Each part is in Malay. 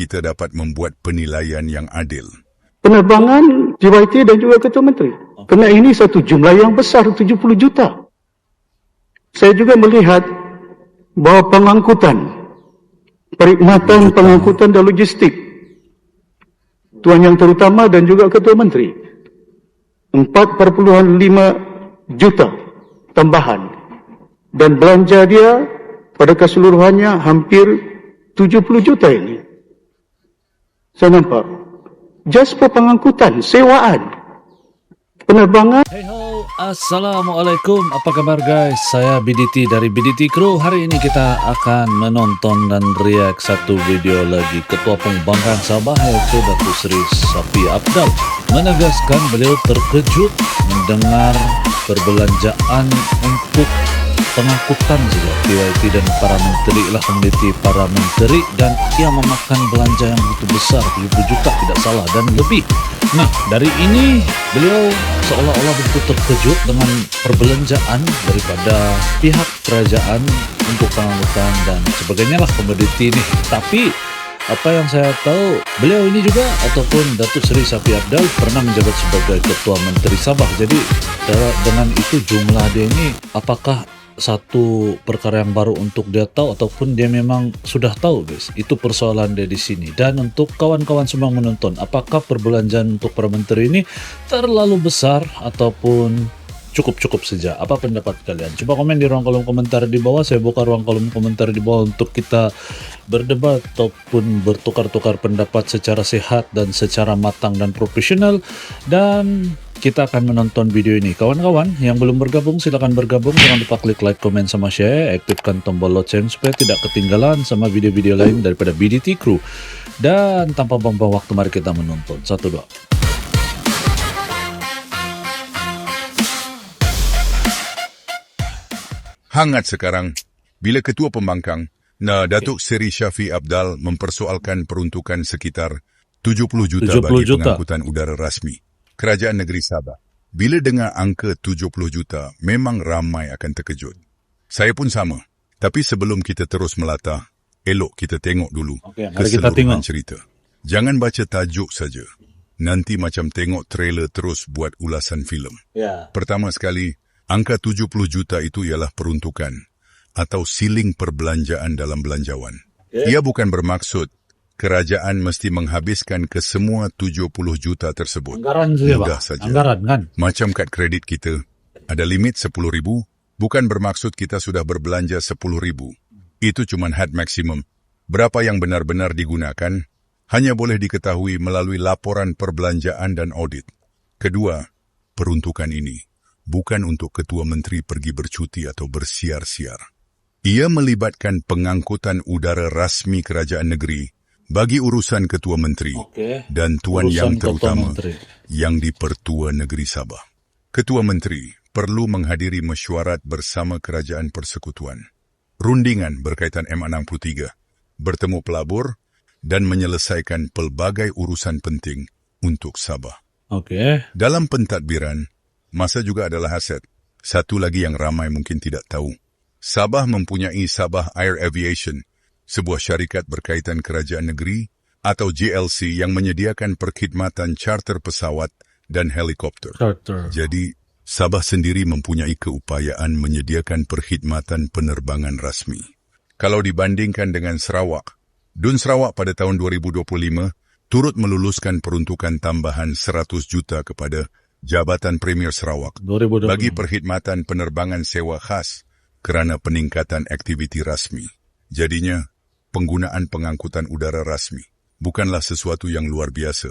kita dapat membuat penilaian yang adil. Penerbangan JYT dan juga Ketua Menteri. Kerana ini satu jumlah yang besar, 70 juta. Saya juga melihat bahawa pengangkutan, perkhidmatan pengangkutan dan logistik, Tuan Yang Terutama dan juga Ketua Menteri, 4,5 juta tambahan. Dan belanja dia pada keseluruhannya hampir 70 juta ini. Saya nampak. Just for pengangkutan, sewaan, penerbangan. Hey ho, Assalamualaikum. Apa kabar guys? Saya BDT dari BDT Crew. Hari ini kita akan menonton dan react satu video lagi. Ketua Pembangkang Sabah yaitu Datuk Seri Safi Apdal menegaskan beliau terkejut mendengar perbelanjaan untuk pengangkutan saja JYT dan para menteri lah komoditi para menteri, dan ia memakan belanja yang begitu besar 70 juta tidak salah dan lebih. Nah, dari ini beliau seolah-olah begitu terkejut dengan perbelanjaan daripada pihak kerajaan untuk pengangkutan dan sebagainya lah komoditi ini. Tapi apa yang saya tahu, beliau ini juga ataupun Datuk Seri Safi Apdal pernah menjabat sebagai Ketua Menteri Sabah. Jadi dengan itu jumlah dia ini apakah satu perkara yang baru untuk dia tahu ataupun dia memang sudah tahu guys? Itu persoalan dia di sini. Dan untuk kawan-kawan semua menonton, apakah perbelanjaan untuk para menteri ini terlalu besar ataupun cukup-cukup saja? Apa pendapat kalian? Coba komen di ruang kolom komentar di bawah. Saya buka ruang kolom komentar di bawah untuk kita berdebat ataupun bertukar-tukar pendapat secara sehat dan secara matang dan profesional. Dan kita akan menonton video ini. Kawan-kawan yang belum bergabung, silakan bergabung. Jangan lupa klik like, komen, sama share. Aktifkan tombol lonceng supaya tidak ketinggalan sama video-video lain daripada BDT Crew. Dan tanpa buang-buang waktu, mari kita menonton. 1, 2. Hangat sekarang bila Ketua Pembangkang Datuk Seri Safi Apdal mempersoalkan peruntukan sekitar 70 juta bagi pengangkutan udara rasmi Kerajaan Negeri Sabah. Bila dengar angka 70 juta, memang ramai akan terkejut. Saya pun sama. Tapi sebelum kita terus melata, elok kita tengok dulu keseluruhan cerita. Jangan baca tajuk saja. Nanti macam tengok trailer terus buat ulasan filem. Pertama sekali, angka 70 juta itu ialah peruntukan atau siling perbelanjaan dalam belanjawan. Ia bukan bermaksud kerajaan mesti menghabiskan ke semua 70 juta tersebut. Anggaran saja, mudah Pak. saja. Anggaran kan? Macam kad kredit kita, ada limit 10,000, bukan bermaksud kita sudah berbelanja 10,000. Itu cuma had maksimum. Berapa yang benar-benar digunakan, hanya boleh diketahui melalui laporan perbelanjaan dan audit. Kedua, peruntukan ini bukan untuk Ketua Menteri pergi bercuti atau bersiar-siar. Ia melibatkan pengangkutan udara rasmi kerajaan negeri bagi urusan Ketua Menteri dan Tuan Yang Terutama yang di-Pertua Negeri Sabah. Ketua Menteri perlu menghadiri mesyuarat bersama Kerajaan Persekutuan, rundingan berkaitan M63, bertemu pelabur dan menyelesaikan pelbagai urusan penting untuk Sabah. Dalam pentadbiran, masa juga adalah aset. Satu lagi yang ramai mungkin tidak tahu. Sabah mempunyai Sabah Air Aviation, sebuah syarikat berkaitan kerajaan negeri atau JLC yang menyediakan perkhidmatan charter pesawat dan helikopter. Jadi, Sabah sendiri mempunyai keupayaan menyediakan perkhidmatan penerbangan rasmi. Kalau dibandingkan dengan Sarawak, DUN Sarawak pada tahun 2025 turut meluluskan peruntukan tambahan 100 juta kepada Jabatan Premier Sarawak bagi perkhidmatan penerbangan sewa khas kerana peningkatan aktiviti rasmi. Jadinya, penggunaan pengangkutan udara rasmi bukanlah sesuatu yang luar biasa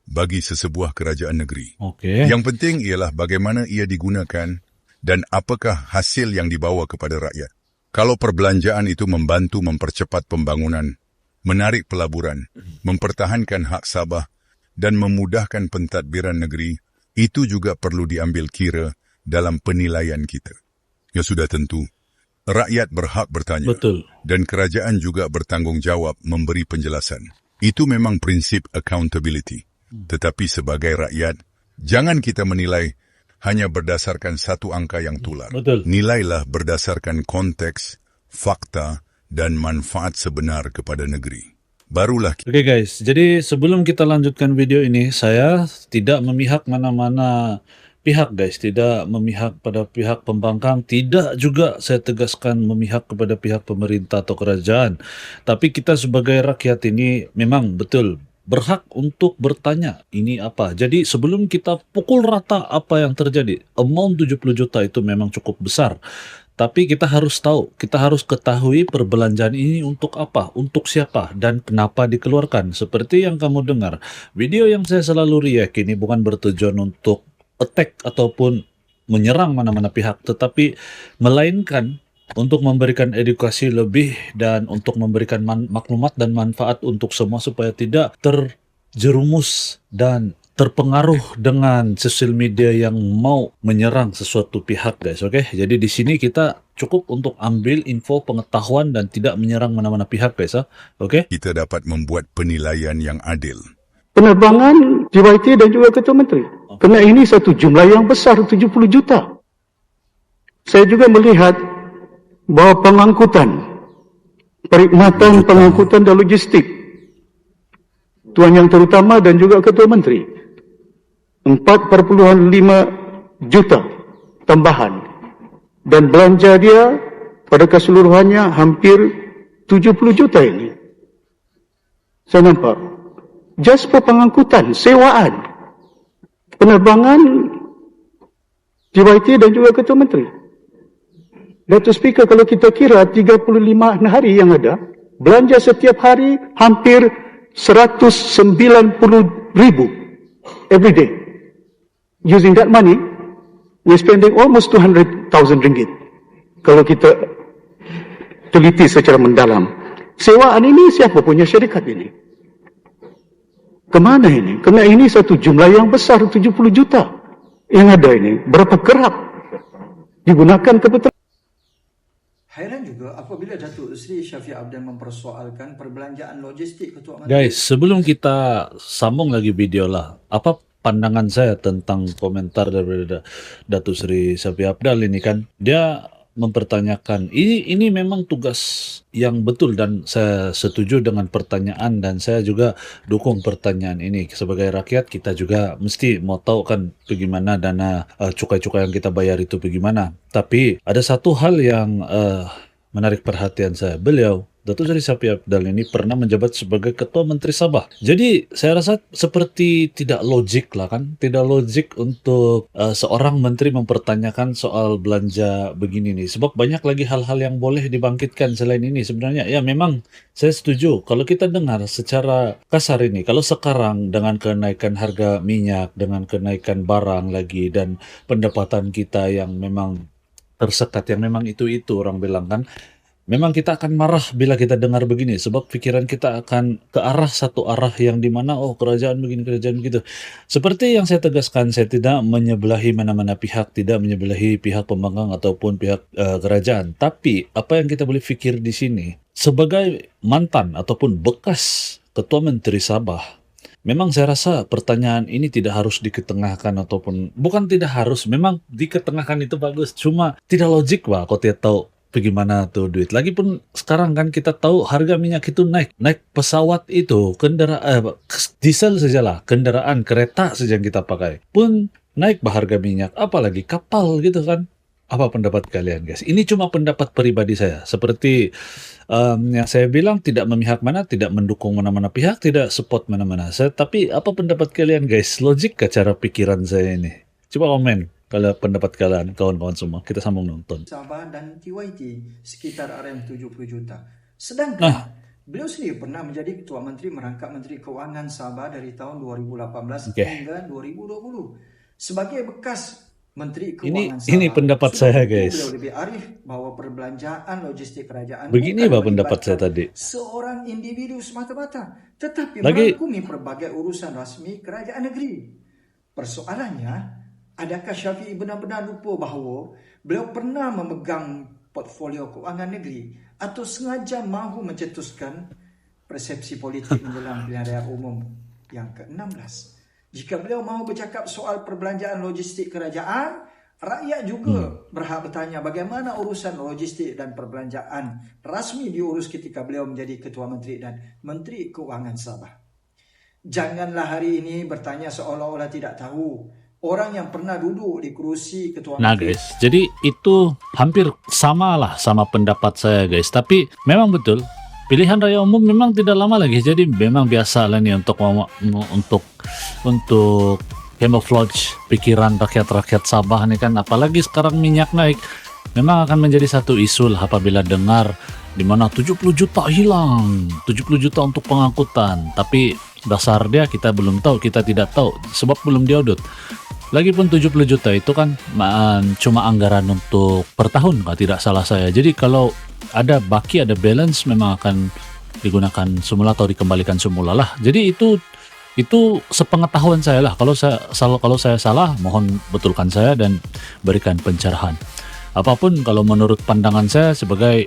bagi sesebuah kerajaan negeri. Yang penting ialah bagaimana ia digunakan dan apakah hasil yang dibawa kepada rakyat. Kalau perbelanjaan itu membantu mempercepat pembangunan, menarik pelaburan, mempertahankan hak Sabah dan memudahkan pentadbiran negeri, itu juga perlu diambil kira dalam penilaian kita. Ya sudah tentu, rakyat berhak bertanya. Dan kerajaan juga bertanggungjawab memberi penjelasan. Itu memang prinsip accountability. Tetapi sebagai rakyat, jangan kita menilai hanya berdasarkan satu angka yang tular. Nilailah berdasarkan konteks, fakta, dan manfaat sebenar kepada negeri. barulah Oke guys, jadi sebelum kita lanjutkan video ini, saya tidak memihak mana-mana pihak guys, tidak memihak pada pihak pembangkang, tidak juga saya tegaskan memihak kepada pihak pemerintah atau kerajaan. Tapi kita sebagai rakyat ini memang betul berhak untuk bertanya ini apa. Jadi sebelum kita pukul rata apa yang terjadi, amount 70 juta itu memang cukup besar. Tapi kita harus tahu, kita harus ketahui perbelanjaan ini untuk apa, untuk siapa, dan kenapa dikeluarkan. Seperti yang kamu dengar, video yang saya selalu react ini bukan bertujuan untuk attack ataupun menyerang mana-mana pihak, tetapi melainkan untuk memberikan edukasi lebih dan untuk memberikan maklumat dan manfaat untuk semua supaya tidak terjerumus dan terpengaruh dengan sosial media yang mau menyerang sesuatu pihak guys, oke? Jadi di sini kita cukup untuk ambil info pengetahuan dan tidak menyerang mana-mana pihak guys, oke? kita dapat membuat penilaian yang adil. Penerbangan JYT dan juga Ketua Menteri. Kerana ini satu jumlah yang besar, 70 juta. Saya juga melihat bahawa pengangkutan, perkhidmatan pengangkutan dan logistik, Tuan Yang Terutama dan juga Ketua Menteri, 4,5 juta tambahan. Dan belanja dia pada keseluruhannya hampir 70 juta ini. Saya nampak. Just for pengangkutan, sewaan, penerbangan JYT dan juga Ketua Menteri. Datuk Speaker, kalau kita kira 35 hari yang ada, belanja setiap hari hampir 190,000 every day. Using that money, we're spending almost 200,000 ringgit. Kalau kita teliti secara mendalam. Sewaan ini siapa punya syarikat ini? Kemana ini? Kerana ini satu jumlah yang besar, 70 juta. Yang ada ini, berapa kerap digunakan kebetulan. Hairan juga apabila Datuk Seri Shafie Apdal mempersoalkan perbelanjaan logistik Ketua Menteri. Guys, sebelum kita sambung lagi video lah, apa pandangan saya tentang komentar dari Datuk Seri Shafie Apdal ini kan, dia mempertanyakan ini memang tugas yang betul dan saya setuju dengan pertanyaan dan saya juga dukung pertanyaan ini. Sebagai rakyat kita juga mesti mau tahu kan bagaimana dana cukai-cukai yang kita bayar itu bagaimana. Tapi ada satu hal yang menarik perhatian saya. Beliau Datuk Seri Shafie Apdal ini pernah menjabat sebagai Ketua Menteri Sabah. Jadi saya rasa seperti tidak logik lah kan. Tidak logik untuk seorang menteri mempertanyakan soal belanja begini nih. Sebab banyak lagi hal-hal yang boleh dibangkitkan selain ini. Sebenarnya ya memang saya setuju. Kalau kita dengar secara kasar ini. Kalau sekarang dengan kenaikan harga minyak, dengan kenaikan barang lagi dan pendapatan kita yang memang tersekat, yang memang itu orang bilang kan. Memang kita akan marah bila kita dengar begini sebab pikiran kita akan ke arah satu arah yang dimana kerajaan begini, kerajaan begitu. Seperti yang saya tegaskan, saya tidak menyebelahi mana-mana pihak, tidak menyebelahi pihak pembangkang ataupun pihak kerajaan. Tapi apa yang kita boleh fikir di sini sebagai mantan ataupun bekas Ketua Menteri Sabah, memang saya rasa pertanyaan ini tidak harus diketengahkan ataupun bukan tidak harus, memang diketengahkan itu bagus. Cuma tidak logik kau tidak tahu bagaimana tuh duit. Lagipun sekarang kan kita tahu harga minyak itu naik pesawat itu, kendaraan diesel sajalah, kendaraan kereta saja yang kita pakai pun naik harga minyak, apalagi kapal gitu kan. Apa pendapat kalian guys? Ini cuma pendapat pribadi saya. Seperti yang saya bilang, tidak memihak mana, tidak mendukung mana-mana pihak, tidak support mana-mana. Tapi apa pendapat kalian guys? Logik ke cara pikiran saya ini? Coba komen kalau pendapat kalian, kawan-kawan semua. Kita sambung nonton. Sabah dan JYT sekitar RM70 juta. Sedangkan beliau sendiri pernah menjadi Ketua Menteri merangkap Menteri Keuangan Sabah dari tahun 2018 hingga 2020. Sebagai bekas Menteri Keuangan Sabah, ini pendapat saya guys. Beliau lebih arif bahawa perbelanjaan logistik kerajaan begini bah pendapat saya tadi. Seorang individu semata-mata, tetapi Lagi merangkumi pelbagai urusan rasmi kerajaan negeri. Persoalannya, adakah Shafie benar-benar lupa bahawa beliau pernah memegang portfolio keuangan negeri atau sengaja mahu mencetuskan persepsi politik menjelang pilihan raya umum yang ke-16? Jika beliau mahu bercakap soal perbelanjaan logistik kerajaan, Rakyat juga berhak bertanya bagaimana urusan logistik dan perbelanjaan rasmi diurus ketika beliau menjadi Ketua Menteri dan Menteri Keuangan Sabah. Janganlah hari ini bertanya seolah-olah tidak tahu orang yang pernah duduk di kursi Ketua Nah Menteri. guys, jadi itu hampir sama lah sama pendapat saya guys. Tapi memang betul, pilihan raya umum memang tidak lama lagi. Jadi memang biasa lah nih untuk camouflage pikiran rakyat-rakyat Sabah nih kan. Apalagi sekarang minyak naik. Memang akan menjadi satu isu lah apabila dengar di mana 70 juta hilang, 70 juta untuk pengangkutan. Tapi dasar dia kita belum tahu, kita tidak tahu sebab belum diaudit. Lagipun 70 juta itu kan cuma anggaran untuk per tahun kalau tidak salah saya. Jadi kalau ada baki, ada balance memang akan digunakan semula atau dikembalikan semula lah. Jadi itu sepengetahuan saya lah. Kalau saya salah, mohon betulkan saya dan berikan pencerahan. Apapun kalau menurut pandangan saya sebagai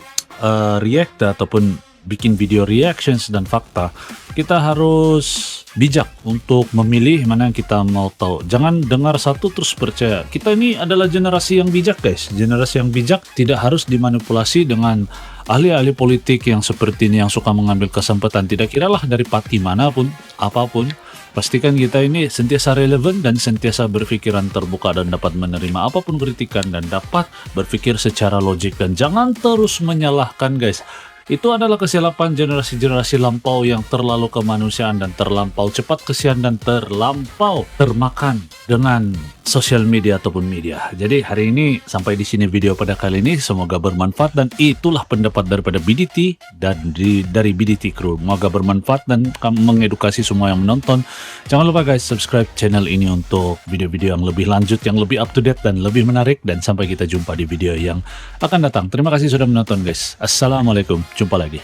reactor ataupun bikin video reactions dan fakta, kita harus bijak untuk memilih mana yang kita mau tahu. Jangan dengar satu terus percaya. Kita ini adalah generasi yang bijak guys. Generasi yang bijak tidak harus dimanipulasi dengan ahli-ahli politik yang seperti ini yang suka mengambil kesempatan. Tidak kiralah dari parti manapun, apapun. Pastikan kita ini sentiasa relevan dan sentiasa berpikiran terbuka dan dapat menerima apapun kritikan dan dapat berpikir secara logik dan jangan terus menyalahkan guys. Itu adalah kesilapan generasi-generasi lampau yang terlalu kemanusiaan dan terlampau cepat kesian dan terlampau termakan dengan sosial media ataupun media. Jadi hari ini sampai di sini video pada kali ini, semoga bermanfaat dan itulah pendapat daripada BDT dan dari BDT Crew. Semoga bermanfaat dan mengedukasi semua yang menonton. Jangan lupa guys subscribe channel ini untuk video-video yang lebih lanjut, yang lebih up to date dan lebih menarik, dan sampai kita jumpa di video yang akan datang. Terima kasih sudah menonton guys. Assalamualaikum. Jumpa lagi.